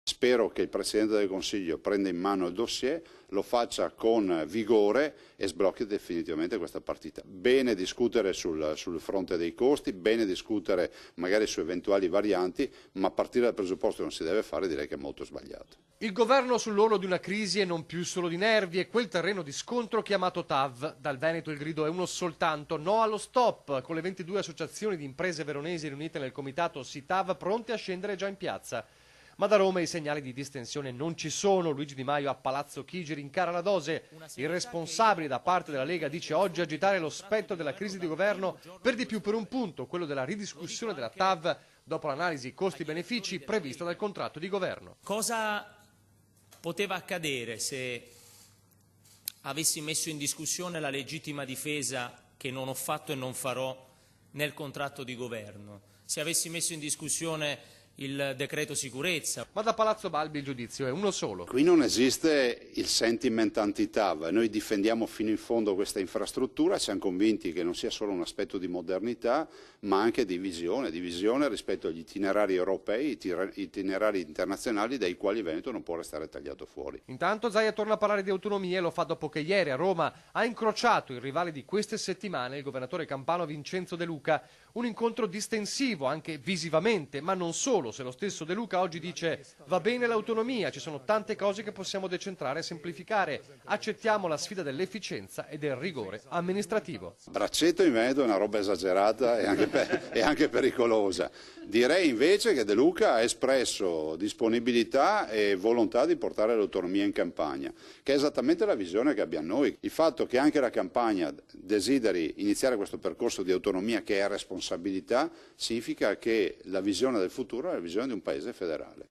Spero che il Presidente del Consiglio prenda in mano il dossier, lo faccia con vigore e sblocchi definitivamente questa partita. Bene discutere sul fronte dei costi, bene discutere magari su eventuali varianti, ma a partire dal presupposto che non si deve fare direi che è molto sbagliato. Il governo sull'orlo di una crisi e non più solo di nervi è quel terreno di scontro chiamato TAV. Dal Veneto il grido è uno soltanto: no allo stop, con le 22 associazioni di imprese veronesi riunite nel comitato SITAV pronte a scendere già in piazza. Ma da Roma i segnali di distensione non ci sono. Luigi Di Maio a Palazzo Chigi rincara la dose. Il responsabile da parte della Lega dice oggi agitare lo spettro della crisi di governo, per di più per un punto, quello della ridiscussione della TAV, dopo l'analisi costi-benefici prevista dal contratto di governo. Cosa poteva accadere se avessi messo in discussione la legittima difesa, che non ho fatto e non farò, nel contratto di governo? Se avessi messo in discussione il decreto sicurezza. Ma da Palazzo Balbi il giudizio è uno solo. Qui non esiste il sentiment anti-TAV, noi difendiamo fino in fondo questa infrastruttura, siamo convinti che non sia solo un aspetto di modernità, ma anche di visione rispetto agli itinerari europei, itinerari internazionali dai quali il Veneto non può restare tagliato fuori. Intanto Zaia torna a parlare di autonomie e lo fa dopo che ieri a Roma ha incrociato il rivale di queste settimane, il governatore campano Vincenzo De Luca. Un incontro distensivo anche visivamente, ma non solo, se lo stesso De Luca oggi dice va bene l'autonomia, ci sono tante cose che possiamo decentrare e semplificare, accettiamo la sfida dell'efficienza e del rigore amministrativo. Braccetto in Veneto è una roba esagerata e anche pericolosa. Direi invece che De Luca ha espresso disponibilità e volontà di portare l'autonomia in Campania, che è esattamente la visione che abbiamo noi. Il fatto che anche la Campania desideri iniziare questo percorso di autonomia che è responsabilità significa che la visione del futuro è la visione di un paese federale.